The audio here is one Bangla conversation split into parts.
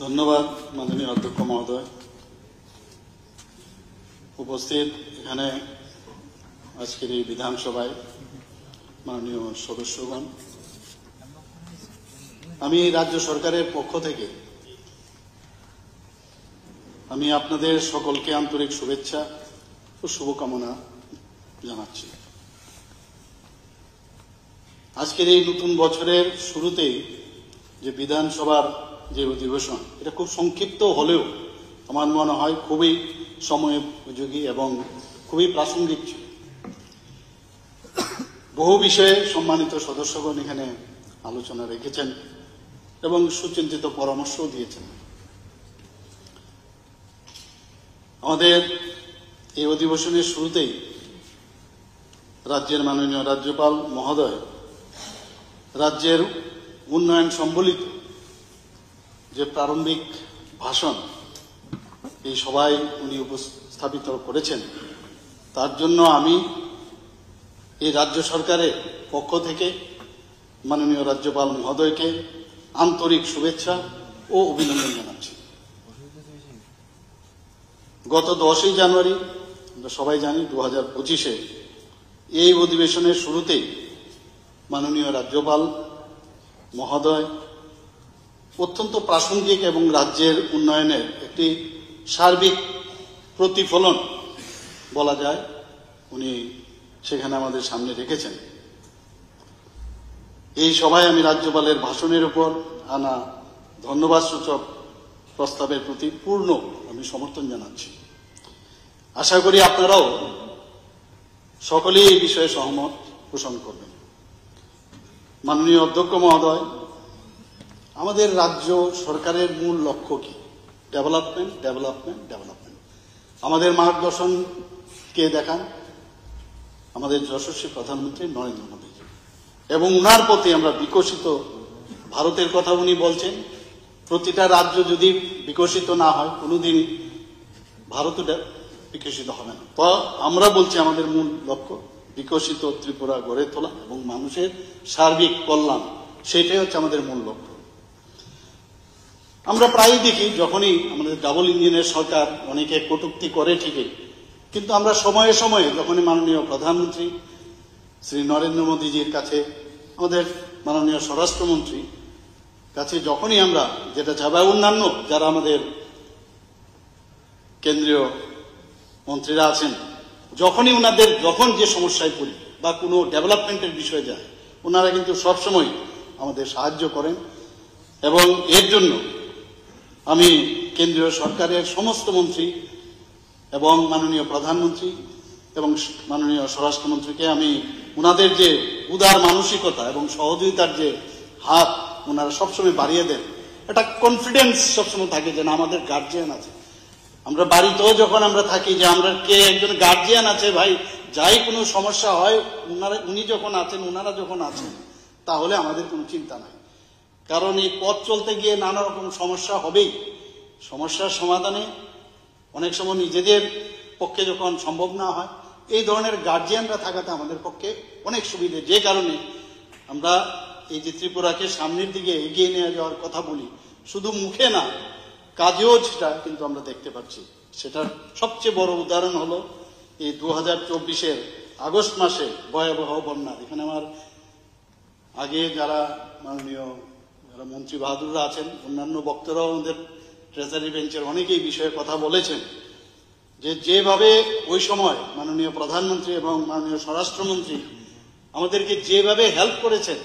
ধন্যবাদ মাননীয় অধ্যক্ষ মহোদয়। উপস্থিত এখানে আজকের এই বিধানসভায় মাননীয় সদস্যগণ, আমি রাজ্য সরকারের পক্ষ থেকে আমি আপনাদের সকলকে আন্তরিক শুভেচ্ছা ও শুভকামনা জানাচ্ছি। আজকের এই নতুন বছরের শুরুতেই যে বিধানসভার যে অধিবেশন, এটা খুব সংক্ষিপ্ত হলেও আমার মনে হয় খুবই সময়োপযোগী এবং খুবই প্রাসঙ্গিক ছিল। বহু বিষয়ে সম্মানিত সদস্যগণ এখানে আলোচনা রেখেছেন এবং সুচিন্তিত পরামর্শও দিয়েছেন। আমাদের এই অধিবেশনের শুরুতেই রাজ্যের মাননীয় রাজ্যপাল মহোদয় রাজ্যের উন্নয়ন সম্বলিত যে প্রারম্ভিক ভাষণ এই সভায় উনি উপস্থাপিত করেছেন, তার জন্য আমি এই রাজ্য সরকারের পক্ষ থেকে মাননীয় রাজ্যপাল মহোদয়কে আন্তরিক শুভেচ্ছা ও অভিনন্দন জানাচ্ছি। গত 10ই জানুয়ারি আমরা সবাই জানি 2025-এ এই অধিবেশনের শুরুতেই মাননীয় রাজ্যপাল মহোদয় অত্যন্ত প্রাসঙ্গিক এবং রাজ্যের উন্নয়নের একটি সার্বিক প্রতিফলন বলা যায় উনি সেখানে আমাদের সামনে রেখেছেন। এই সভায় আমি রাজ্যপালের ভাষণের উপর আনা ধন্যবাদ সূচক প্রস্তাবের প্রতি পূর্ণ আমি সমর্থন জানাচ্ছি। আশা করি আপনারাও সকলেই এই বিষয়ে সহমত পোষণ করবেন। মাননীয় অধ্যক্ষ মহোদয়, আমাদের রাজ্য সরকারের মূল লক্ষ্য কি? Development, development, development. আমাদের মার্গদর্শন কে দেখান? আমাদের যশস্বী প্রধানমন্ত্রী নরেন্দ্র মোদী, এবং উনার প্রতি আমরা বিকশিত ভারতের কথা উনি বলছেন। প্রতিটা রাজ্য যদি বিকশিত না হয় কোনোদিনই ভারত বিকশিত হবে না। তো আমরা বলছি আমাদের মূল লক্ষ্য বিকশিত ত্রিপুরা গড়ে তোলা এবং মানুষের সার্বিক কল্যাণ, সেটাই হচ্ছে আমাদের মূল লক্ষ্য। আমরা প্রায়ই দেখি যখনই আমাদের ডাবল ইঞ্জিনের সরকার অনেকে কটূক্তি করে ঠিকই, কিন্তু আমরা সময়ে সময়ে যখনই মাননীয় প্রধানমন্ত্রী শ্রী নরেন্দ্র মোদীজির কাছে, আমাদের মাননীয় স্বরাষ্ট্রমন্ত্রী কাছে যখনই আমরা যেটা চাই, অন্যান্য যারা আমাদের কেন্দ্রীয় মন্ত্রীরা আছেন, যখনই ওনাদের যখন যে সমস্যায় পড়ি বা কোনো ডেভেলপমেন্টের বিষয়ে যায়, ওনারা কিন্তু সবসময় আমাদের সাহায্য করেন। এবং এর জন্য আমি কেন্দ্রীয় সরকারের সমস্ত মন্ত্রী এবং মাননীয় প্রধানমন্ত্রী এবং মাননীয় স্বরাষ্ট্রমন্ত্রীকে আমি ওনাদের যে উদার মানসিকতা এবং সহযোগিতার যে হাত ওনারা সবসময় বাড়িয়ে দেন, একটা কনফিডেন্স সবসময় থাকে যে না আমাদের গার্জিয়ান আছে। আমরা বাড়িতেও যখন আমরা থাকি যে আমরা কে একজন গার্জিয়ান আছে, ভাই যাই কোনো সমস্যা হয় উনি যখন আছেন, ওনারা যখন আছেন, তাহলে আমাদের কোনো চিন্তা নাই। কারণ এই পথ চলতে গিয়ে নানা রকম সমস্যা হবেই। সমস্যার সমাধানে অনেক সময় নিজেদের পক্ষে যখন সম্ভব না হয়, এই ধরনের গার্জিয়ানরা থাকাতে আমাদের পক্ষে অনেক সুবিধে। যে কারণে আমরা এই যে ত্রিপুরাকে সামনের দিকে এগিয়ে নিয়ে যাওয়ার কথা বলি, শুধু মুখে না কাজেও সেটা কিন্তু আমরা দেখতে পাচ্ছি। সেটার সবচেয়ে বড় উদাহরণ হলো এই 2024-এর আগস্ট মাসে ভয়াবহ বন্যা। এখানে আমার আগে যারা মাননীয় যারা মন্ত্রী বাহাদুররা আছেন, অন্যান্য বক্তারাও আমাদের ট্রেজারি বেঞ্চের অনেকেই বিষয়ে কথা বলেছেন, যে যেভাবে ওই সময় মাননীয় প্রধানমন্ত্রী এবং মাননীয় স্বরাষ্ট্রমন্ত্রী আমাদেরকে যেভাবে হেল্প করেছেন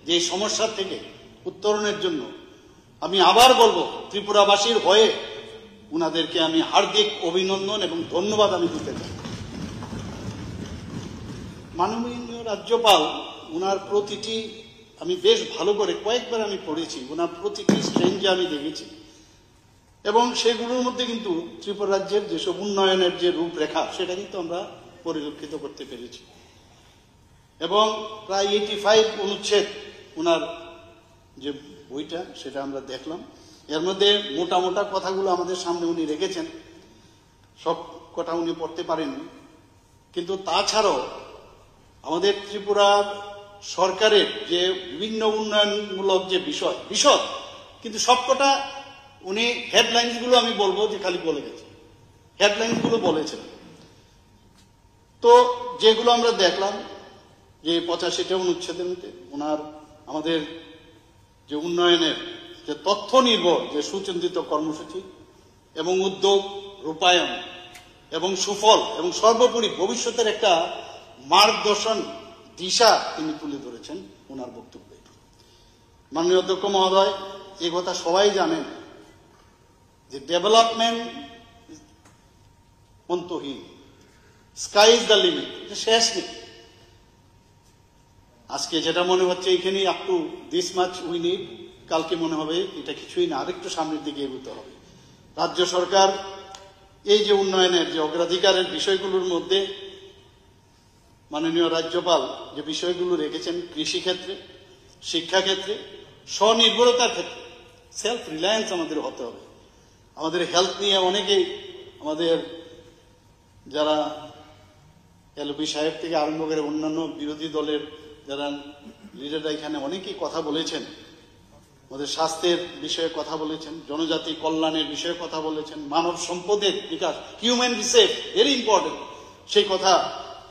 যে সমস্যার থেকে উত্তরণের জন্য, আমি আবার বলবো ত্রিপুরাবাসীর হয়ে উনাদেরকে আমি হার্দিক অভিনন্দন এবং ধন্যবাদ আমি দিতে চাই। মাননীয় রাজ্যপাল উনার প্রতিটি, আমি বেশ ভালো করে কয়েকবার আমি পড়েছি, ওনার প্রতিটি স্ট্রেঞ্জে আমি দেখেছি, এবং সেগুলোর মধ্যে কিন্তু ত্রিপুরা রাজ্যের যেসব উন্নয়নের যে রূপরেখা সেটা কিন্তু আমরা পরিলক্ষিত করতে পেরেছি। এবং প্রায় 85 অনুচ্ছেদ ওনার যে বইটা সেটা আমরা দেখলাম। এর মধ্যে মোটা মোটা কথাগুলো আমাদের সামনে উনি রেখেছেন, সব কথা উনি পড়তে পারেননি, কিন্তু তাছাড়াও আমাদের ত্রিপুরার সরকারের যে বিভিন্ন উন্নয়নমূলক যে বিষয় কিন্তু সবকটা উনি হেডলাইন্স গুলো আমি বলবো যে খালি বলে গেছে, হেডলাইন্স গুলো বলেছেন। তো যেগুলো আমরা দেখলাম যে 85টা অনুচ্ছেদের মধ্যে ওনার আমাদের যে উন্নয়নের যে তথ্য নির্ভর যে সুচিন্তিত কর্মসূচি এবং উদ্যোগ রূপায়ণ এবং সুফল এবং সর্বোপরি ভবিষ্যতের একটা মার্গদর্শন দিশা তিনি তুলে ধরেছেন ওনার বক্তব্যে। মাননীয় অধ্যক্ষ মহোদয়, এই কথা সবাই জানেন যে ডেভেলপমেন্ট অন্তহীন, স্কাই ইজ দ্য লিমিট, শেষ নেই। আজকে যেটা মনে হচ্ছে এইখানে up to this much we need, কালকে মনে হবে এটা কিছুই না, আরেকটু সামনের দিকে এগোতে হবে। রাজ্য সরকার এই যে উন্নয়নের যে অগ্রাধিকারের বিষয়গুলোর মধ্যে মাননীয় রাজ্যপাল যে বিষয়গুলো রেখেছেন কৃষিক্ষেত্রে, শিক্ষাক্ষেত্রে, স্বনির্ভরতার ক্ষেত্রে, সেলফ রিলায়েন্স আমাদের হতে হবে। আমাদের হেলথ নিয়ে অনেকেই আমাদের যারা এলপি সাহেব থেকে আরম্ভ করে অন্যান্য বিরোধী দলের যারা লিডাররা এখানে অনেকেই কথা বলেছেন, আমাদের স্বাস্থ্যের বিষয়ে কথা বলেছেন, জনজাতি কল্যাণের বিষয়ে কথা বলেছেন, মানব সম্পদের বিকাশ, হিউম্যান রিসোর্স ভেরি ইম্পর্টেন্ট, সেই কথা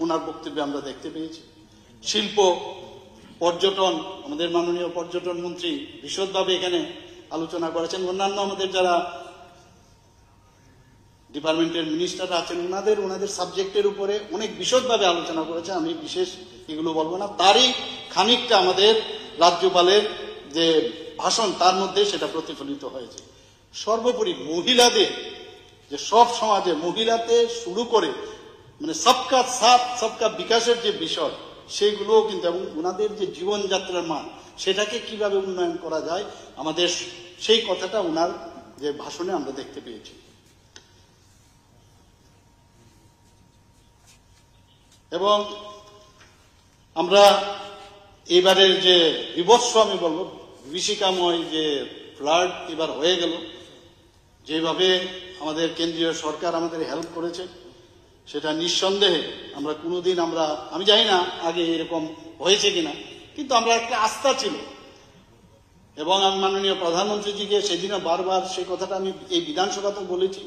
ওনার বক্তব্যে আমরা দেখতে পেয়েছি। শিল্প, পর্যটন, আমাদের মাননীয় পর্যটন মন্ত্রী বিশদভাবে এখানে আলোচনা করেছেন। অন্যান্য আমাদের যারা ডিপার্টমেন্টের মিনিস্টাররা আছেন ওনাদের সাবজেক্টের উপরে অনেক বিশদভাবে আলোচনা করেছে, আমি বিশেষ এগুলো বলবো না। তারই খানিকটা আমাদের রাজ্যপালের যে ভাষণ তার মধ্যে সেটা প্রতিফলিত হয়েছে। সর্বোপরি মহিলাদের যে সব সমাজে মহিলাতে শুরু করে মানে সবকা সাথ সবকা বিকাশের যে বিষয় সেগুলোও কিন্তু, এবং ওনাদের যে জীবনযাত্রার মান সেটাকে কিভাবে উন্নয়ন করা যায় আমাদের সেই কথাটা ওনার যে ভাষণে আমরা দেখতে পেয়েছি। এবং আমরা এবারের যে বিভৎস আমি বলবো বিভীষিকাময় যে ফ্লাড এবার হয়ে গেল, যেভাবে আমাদের কেন্দ্রীয় সরকার আমাদের হেল্প করেছে সেটা নিঃসন্দেহে আমরা কোনোদিন আমি জানি না আগে এরকম হয়েছে কিনা, কিন্তু আমরা একটা আস্থা ছিল। এবং আমি মাননীয় প্রধানমন্ত্রীজিকে সেদিনও বারবার সেই কথাটা আমি এই বিধানসভাতেও বলেছি,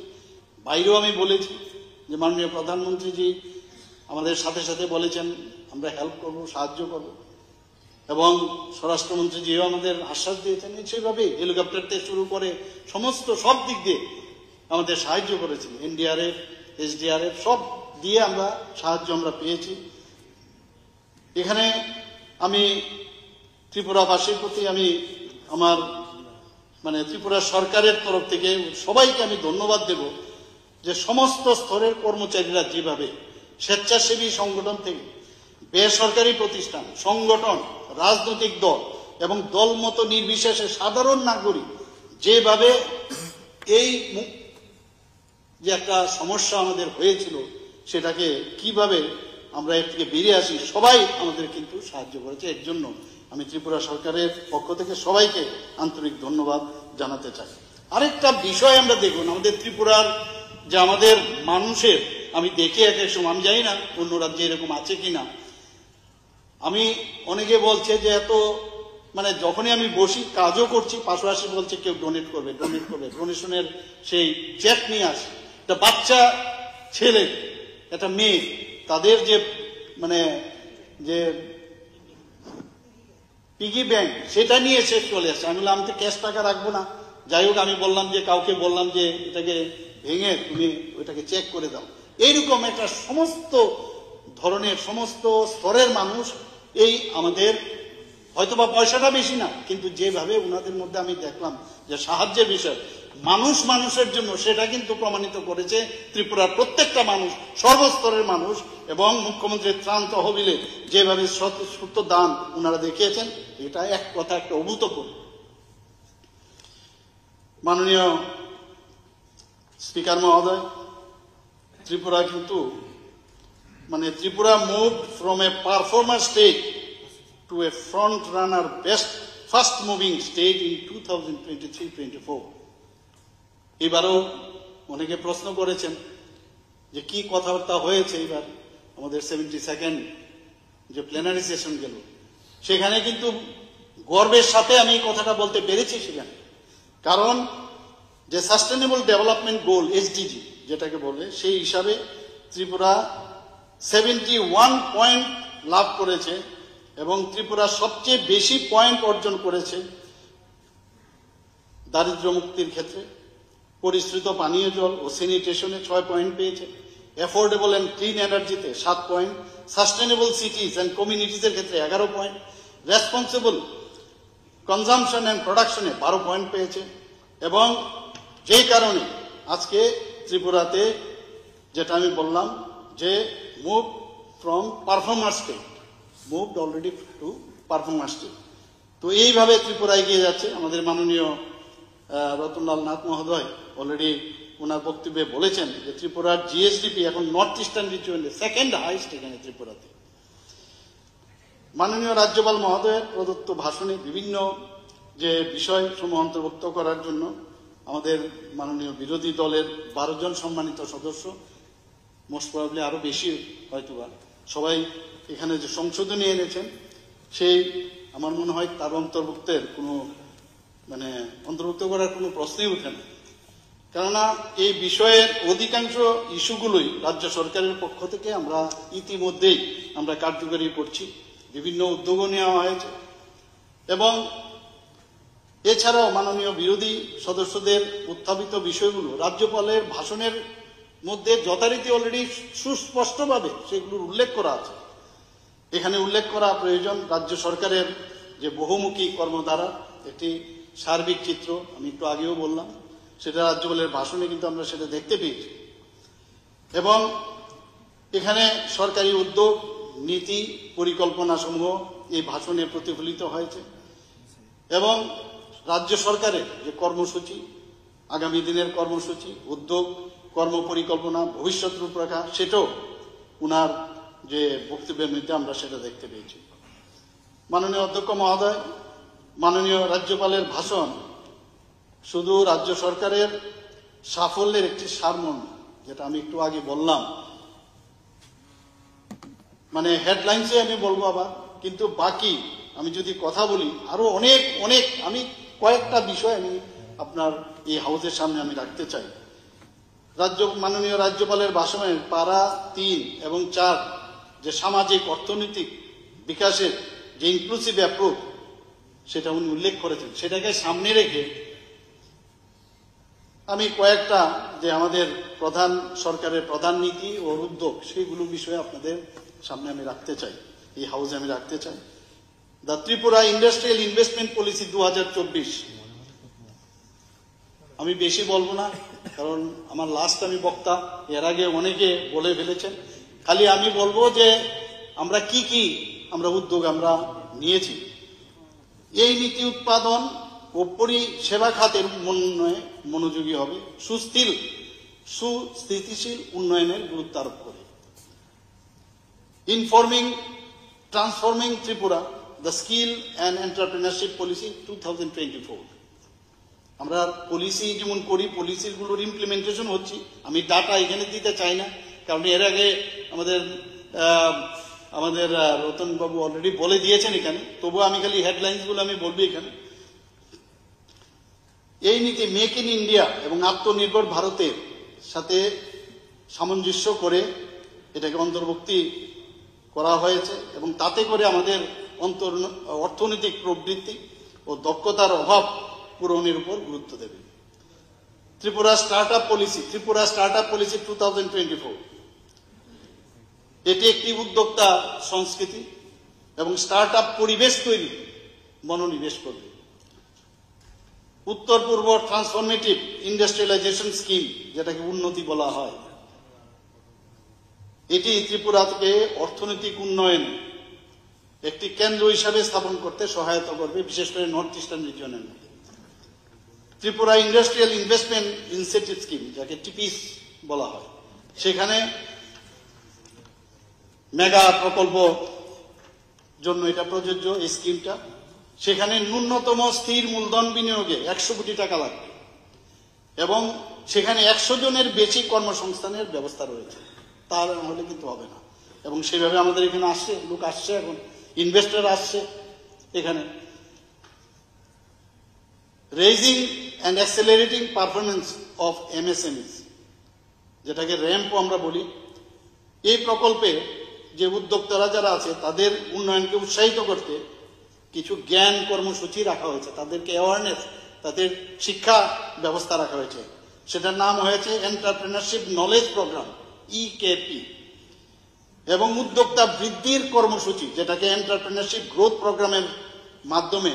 বাইরেও আমি বলেছি যে মাননীয় প্রধানমন্ত্রীজি আমাদের সাথে সাথে বলেছেন আমরা হেল্প করব, সাহায্য করব, এবং স্বরাষ্ট্রমন্ত্রীজিও আমাদের আশ্বাস দিয়েছেন। সেইভাবে হেলিকপ্টার থেকে শুরু করে সমস্ত সব দিক দিয়ে আমাদের সাহায্য করেছেন। এনডিআরএফ, এসডিআরএফ সব দিয়ে আমরা সাহায্য পেয়েছি। এখানে আমি ত্রিপুরাবাসীর প্রতি আমি আমার ত্রিপুরা সরকারের তরফ থেকে সবাইকে আমি ধন্যবাদ দেব যে সমস্ত স্তরের কর্মচারীরা যেভাবে স্বেচ্ছাসেবী সংগঠন থেকে বেসরকারি প্রতিষ্ঠান, সংগঠন, রাজনৈতিক দল এবং দলমত নির্বিশেষে সাধারণ নাগরিক যেভাবে এই যে একটা সমস্যা আমাদের হয়েছিল সেটাকে কিভাবে আমরা এর থেকে বেরিয়ে আসি, সবাই আমাদের কিন্তু সাহায্য করেছে। এর জন্য আমি ত্রিপুরা সরকারের পক্ষ থেকে সবাইকে আন্তরিক ধন্যবাদ জানাতে চাই। আরেকটা বিষয় আমরা দেখুন, আমাদের ত্রিপুরার যে আমাদের মানুষের, আমি দেখি এক এক সময়, আমি জানি না অন্য রাজ্যে এরকম আছে কিনা, আমি অনেকে বলছে যে এত যখনই আমি বসি কাজও করছি পাশাপাশি বলছে কেউ ডোনেট করবে, ডোনেশনের সেই চেক নিয়ে আসে। একটা বাচ্চা ছেলে, একটা মেয়ে, তাদের যে যে পিগি ব্যাংক সেটা নিয়ে সে চলে আসছে। আমি বললাম আমি তো ক্যাশ টাকা রাখবো না, যাই হোক আমি বললাম যে কাউকে বললাম যে এটাকে ভেঙে তুমি ওইটাকে চেক করে দাও। এইরকম একটা সমস্ত ধরনের সমস্ত স্তরের মানুষ এই আমাদের হয়তোবা পয়সাটা বেশি না, কিন্তু যেভাবে ওনাদের মধ্যে আমি দেখলাম যে সাহায্যের বিষয় মানুষের জন্য, সেটা কিন্তু প্রমাণিত করেছে ত্রিপুরার প্রত্যেকটা মানুষ, সর্বস্তরের মানুষ, এবং মুখ্যমন্ত্রীর ত্রাণ তহবিলে যেভাবে সূত্র দান ওনারা দেখিয়েছেন, এটা এক কথা একটা অভূতপূর্ব। মাননীয় স্পিকার মহোদয়, ত্রিপুরা কিন্তু Tripura move from a performer state to a front runner fast moving state in 2023-24। এবারও অনেকে প্রশ্ন করেছেন যে কি কথাবার্তা হয়েছে এবার আমাদের 72nd যে প্লেনারি সেশন গেল, সেখানে কিন্তু গর্বের সাথে আমি কথাটা বলতে পেরেছি সেখানে, কারণ যে সাস্টেনেবল ডেভেলপমেন্ট গোল এসডিজি যেটাকে বলে, সেই হিসাবে ত্রিপুরা 71 পয়েন্ট লাভ করেছে এবং ত্রিপুরা সবচেয়ে বেশি পয়েন্ট অর্জন করেছে দারিদ্র্য মুক্তির ক্ষেত্রে। পরিশ্রুত পানীয় জল ও স্যানিটেশনে 6 পয়েন্ট পেয়েছে, অ্যাফোর্ডেবল অ্যান্ড ক্লিন এনার্জিতে 7 পয়েন্ট, সাস্টেনেবল সিটিজ অ্যান্ড কমিউনিটিজের ক্ষেত্রে 11 পয়েন্ট, রেসপন্সিবল কনজামশন অ্যান্ড প্রোডাকশনে 12 পয়েন্ট পেয়েছে। এবং যেই কারণে আজকে ত্রিপুরাতে যেটা আমি বললাম যে move from performer state, moved already to performer state. তো এইভাবে ত্রিপুরা এগিয়ে যাচ্ছে। আমাদের মাননীয় রতনলাল নাথ মহোদয় অলরেডি ওনার বক্তব্যে বলেছেন যে ত্রিপুরার জিএসডিপি এখন নর্থ ইস্টার্ন রিজিয়নে সেকেন্ড হাইস্ট এখানে ত্রিপুরাতে। মাননীয় রাজ্যপাল মহোদয়ের প্রদত্ত ভাষণে বিভিন্ন যে বিষয় সমূহ অন্তর্ভুক্ত করার জন্য আমাদের মাননীয় বিরোধী দলের 12 জন সম্মানিত সদস্য, মোস্ট প্রবাবলি আরো বেশি হয়তোবা, সবাই এখানে যে সংশোধনী এনেছেন সেই আমার মনে হয় তার অন্তর্ভুক্ত করার কোনো প্রশ্নই ওঠে না। কেননা এই বিষয়ের অধিকাংশ ইস্যুগুলোই রাজ্য সরকারের পক্ষ থেকে আমরা ইতিমধ্যেই আমরা কার্যকরী করছি, বিভিন্ন উদ্যোগও নেওয়া হয়েছে। এবং এছাড়াও মাননীয় বিরোধী সদস্যদের উত্থাপিত বিষয়গুলো রাজ্যপালের ভাষণের মধ্যে যথারীতি অলরেডি সুস্পষ্টভাবে সেগুলোর উল্লেখ করা আছে। এখানে উল্লেখ করা প্রয়োজন রাজ্য সরকারের যে বহুমুখী কর্মধারা, একটি সার্বিক চিত্র আমি একটু আগেও বললাম, সেটা রাজ্যপালের ভাষণে কিন্তু আমরা সেটা দেখতে পেয়েছি। এবং এখানে সরকারি উদ্যোগ, নীতি, পরিকল্পনা সমূহ এই ভাষণে প্রতিফলিত হয়েছে। এবং রাজ্য সরকারের যে কর্মসূচি, আগামী দিনের কর্মসূচি, উদ্যোগ, কর্ম পরিকল্পনা, ভবিষ্যৎ রূপরেখা, সেটাও উনার যে বক্তব্যের মধ্যে আমরা সেটা দেখতে পেয়েছি। মাননীয় অধ্যক্ষ মহোদয়, মাননীয় রাজ্যপালের ভাষণ শুধু রাজ্য সরকারের সাফল্যের একটি সারমর্ম, যেটা আমি একটু আগে বললাম, হেডলাইন্সে আমি বলবো আবার, কিন্তু বাকি আমি যদি কথা বলি আরো অনেক অনেক, আমি কয়েকটা বিষয় আমি আপনার এই হাউসের সামনে আমি রাখতে চাই। মাননীয় রাজ্যপালের ভাষণের পারা 3 এবং 4 যে সামাজিক অর্থনৈতিক বিকাশের যে ইনক্লুসিভ অ্যাপ্রোচ সেটা উনি উল্লেখ করেছেন, সেটাকে সামনে রেখে আমি কয়েকটা যে আমাদের প্রধান সরকারের প্রধান নীতি ও উদ্যোগ সেইগুলো বিষয়ে আপনাদের সামনে আমি রাখতে চাই, এই হাউসে আমি রাখতে চাই। The Tripura industrial investment policy 2024। আমি বেশি বলবো না, কারণ আমার লাস্ট আমি বক্তা, এর আগে অনেকে বলে ফেলেছেন। খালি আমি বলবো যে আমরা কি কি উদ্যোগ আমরা নিয়েছি। এই নীতি উৎপাদন ও পরিষেবা খাতের উন্নয়নে মনোযোগী হবে, সুস্থিতিশীল উন্নয়নের গুরুত্ব আরোপ করে। Transforming Tripura, the skill and entrepreneurship policy 2024। আমরা পলিসি যেমন করি, পলিসিগুলোর ইমপ্লিমেন্টেশন হচ্ছে। আমি ডাটা এখানে দিতে চাই না, কারণ এর আগে আমাদের রতন বাবু অলরেডি বলে দিয়েছেন এখানে, তবু আমি খালি হেডলাইন্সগুলো আমি বলবো এখানে। এই নীতি মেক ইন ইন্ডিয়া এবং আত্মনির্ভর ভারতের সাথে সামঞ্জস্য করে এটাকে অন্তর্ভুক্তি করা হয়েছে এবং তাতে করে আমাদের অর্থনৈতিক প্রবৃদ্ধি ও দক্ষতার অভাব পূরণের উপর গুরুত্ব দেবে। Tripura start up policy 2024। এটি একটি উদ্যোক্তা সংস্কৃতি এবং স্টার্ট আপ পরিবেশ তৈরি মনোনিবেশ করবে। উত্তর পূর্ব ট্রান্সফরমেটিভ ইন্ডাস্ট্রিয়ালাইজেশন স্কিম, যেটাকে উন্নতি বলা হয়, এটি ত্রিপুরাকে অর্থনৈতিক উন্নয়নে একটি কেন্দ্র হিসাবে স্থাপন করতে সহায়তা করবে, বিশেষ করে নর্থ ইস্টার্ন রিজিয়নের মধ্যে। Tripura industrial investment incentive scheme, যাকে টিপিস বলা হয়, সেখানে মেগা প্রকল্প জন্য এটা প্রযোজ্য এই স্কিমটা। সেখানে ন্যূনতম স্থির মূলধন বিনিয়োগে 100 কোটি টাকা লাগবে এবং সেখানে 100 জনের বেশি কর্মসংস্থানের ব্যবস্থা রয়েছে, তার হলে কিন্তু হবে না। এবং সেভাবে আমাদের এখানে লোক আসছে, এখন ইনভেস্টর আসছে এখানে। Raising and accelerating performance of MSMEs, যেটাকে র্যাম্পও আমরা বলি। এই প্রকল্পে যে উদ্যোক্তারা যারা আছে তাদের উন্নয়নকে উৎসাহিত করতে কিছু জ্ঞান কর্মসূচি রাখা হয়েছে, তাদেরকে অ্যাওয়ারনেস, তাদের শিক্ষা ব্যবস্থা রাখা হয়েছে। সেটার নাম হয়েছে এন্টারপ্রেনারশিপ নলেজ প্রোগ্রাম, EKP, এবং উদ্যোক্তা বৃদ্ধির কর্মসূচি, যেটাকে এন্টারপ্রেনারশিপ গ্রোথ প্রোগ্রামের মাধ্যমে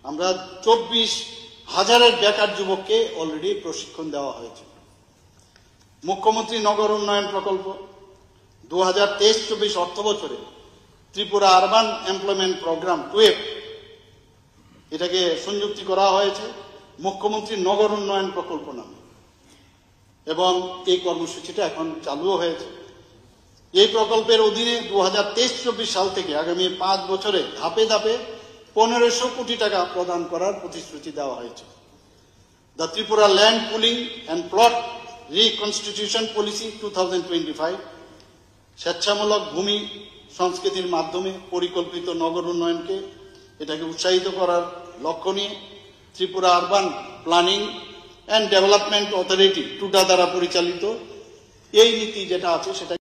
আমরা 24,000 বেকার যুবককে অলরেডি প্রশিক্ষণ দেওয়া হয়েছে। মুখ্যমন্ত্রী নগর উন্নয়ন প্রকল্প 2023-24 অর্থ বছরে ত্রিপুরা আরবান এমপ্লয়মেন্ট প্রোগ্রাম 12 এটাকে সংযুক্তি করা হয়েছে মুখ্যমন্ত্রী নগর উন্নয়ন প্রকল্প নামে, এবং এই কর্মসূচিটা এখন চালুও হয়েছে। এই প্রকল্পের অধীনে 2023-24 সাল থেকে আগামী 5 বছরে ধাপে ধাপে 1500 কোটি টাকা প্রদান করার প্রতিশ্রুতি দেওয়া হয়েছে। The Tripura land pooling and plot reconstitution policy 2025 স্বেচ্ছামূলক ভূমি সংস্কৃতির মাধ্যমে পরিকল্পিত নগর উন্নয়নকে এটাকে উৎসাহিত করার লক্ষ্য নিয়ে Tripura urban planning and development authority TUDA দ্বারা পরিচালিত এই নীতি যেটা আছে সেটা